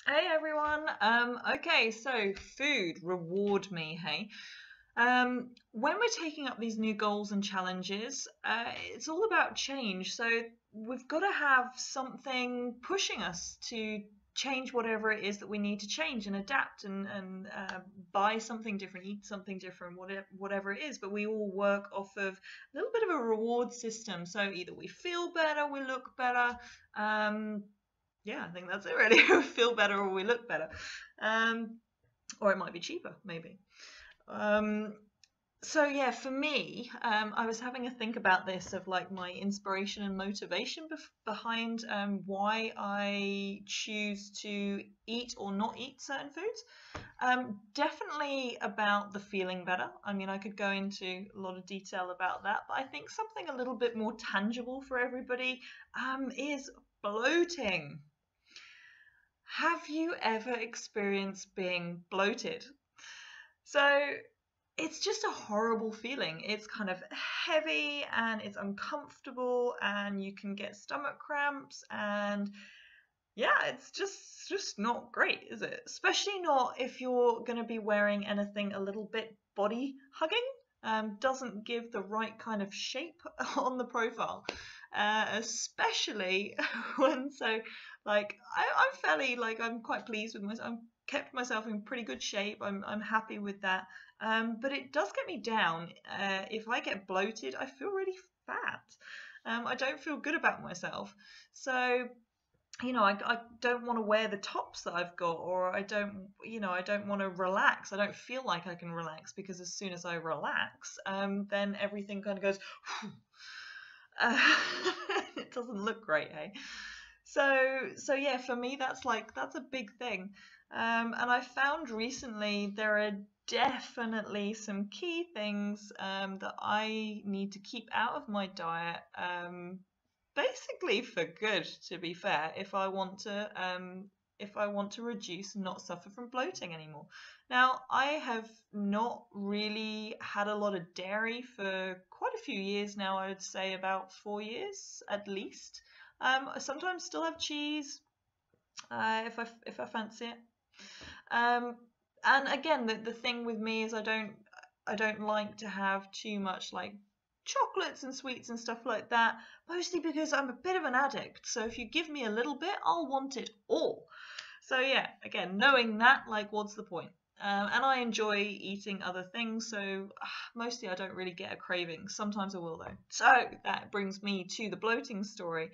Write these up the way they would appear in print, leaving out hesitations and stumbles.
Hey everyone. Okay, so food, reward me, hey. When we're taking up these new goals and challenges, it's all about change. So we've got to have something pushing us to change whatever it is that we need to change and adapt and buy something different, eat something different, whatever it is. But we all work off of a little bit of a reward system. So either we feel better, we look better. Um, yeah, I think that's it really. We feel better or we look better. Um, or it might be cheaper, maybe. Um, so yeah, for me, I was having a think about this of like my inspiration and motivation behind why I choose to eat or not eat certain foods. Definitely about the feeling better. I mean, I could go into a lot of detail about that, but I think something a little bit more tangible for everybody is bloating. Have you ever experienced being bloated? So it's just a horrible feeling. It's kind of heavy and it's uncomfortable and you can get stomach cramps and yeah, it's just not great, is it? Especially not if you're going to be wearing anything a little bit body hugging. Doesn't give the right kind of shape on the profile, especially when I'm fairly I'm quite pleased with myself. I've kept myself in pretty good shape. I'm happy with that. But it does get me down. If I get bloated, I feel really fat. I don't feel good about myself. So I don't want to wear the tops that I've got, or I don't want to relax. I don't feel like I can relax because as soon as I relax, then everything kind of goes, uh, it doesn't look great, hey? So yeah, for me, that's a big thing. And I found recently there are definitely some key things that I need to keep out of my diet. Basically for good, to be fair, if I want to reduce and not suffer from bloating anymore. Now, I have not really had a lot of dairy for quite a few years now. I would say about 4 years at least. I sometimes still have cheese if I fancy it. Um, and again, the thing with me is I don't like to have too much like chocolates and sweets and stuff like that, mostly because I'm a bit of an addict. So if you give me a little bit, I'll want it all. So yeah, again, knowing that, like, what's the point? And I enjoy eating other things, so mostly I don't really get a craving. Sometimes I will though. So that brings me to the bloating story.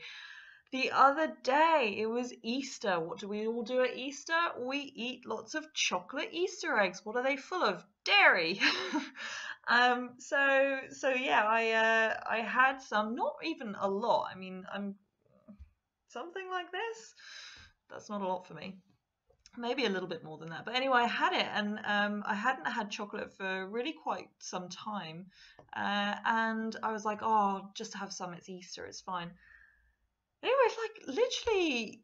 The other day, it was Easter. What do we all do at Easter? We eat lots of chocolate Easter eggs. What are they full of? Dairy. So yeah, I had some, not even a lot. I mean, I'm something like this. That's not a lot for me. Maybe a little bit more than that. But anyway, I had it, and I hadn't had chocolate for really quite some time. And I was like, oh, just have some. It's Easter. It's fine. Anyway, like literally,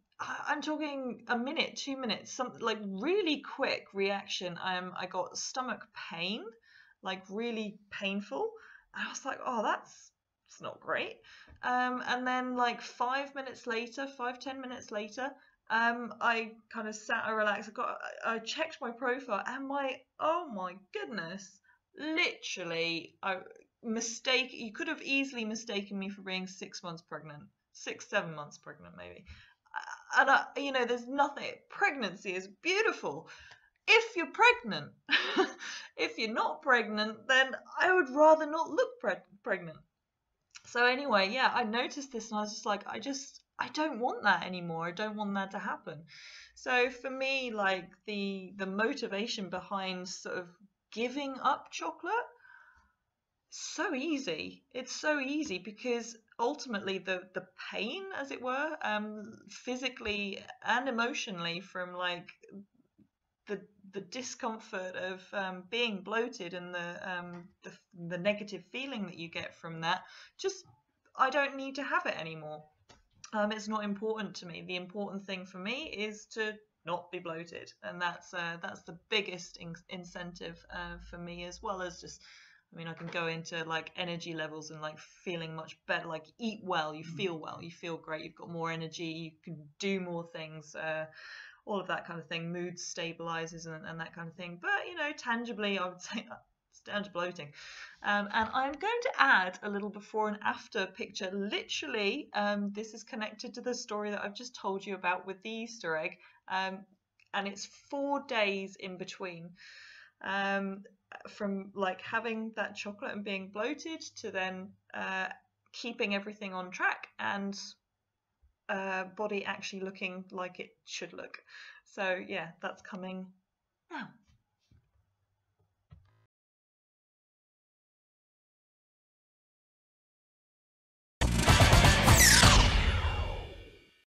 I'm talking a minute, 2 minutes, some like really quick reaction. I got stomach pain, like really painful. And I was like, oh, it's not great. And then like 5 minutes later, 5, 10 minutes later, I kind of sat, I relaxed. I checked my profile, and oh my goodness, literally, you could have easily mistaken me for being 6 months pregnant. 6, 7 months pregnant, maybe. And there's nothing. Pregnancy is beautiful if you're pregnant. If you're not pregnant, then I would rather not look pregnant. So anyway, yeah, I noticed this and I was just like, I don't want that anymore. I don't want that to happen. So for me, like the motivation behind sort of giving up chocolate, so easy. It's so easy because ultimately the pain, as it were, physically and emotionally from like the the discomfort of being bloated and the negative feeling that you get from that, just I don't need to have it anymore. It's not important to me. The important thing for me is to not be bloated, and that's the biggest incentive for me, as well as just. I mean, I can go into like energy levels and like feeling much better. Like eat well, you feel great, you've got more energy, you can do more things, all of that kind of thing, mood stabilizers and that kind of thing. But you know, tangibly, I would say standard bloating. And I'm going to add a little before and after picture. Literally, this is connected to the story that I've just told you about with the Easter egg, and it's 4 days in between. From like having that chocolate and being bloated to then keeping everything on track and body actually looking like it should look. So yeah, that's coming now.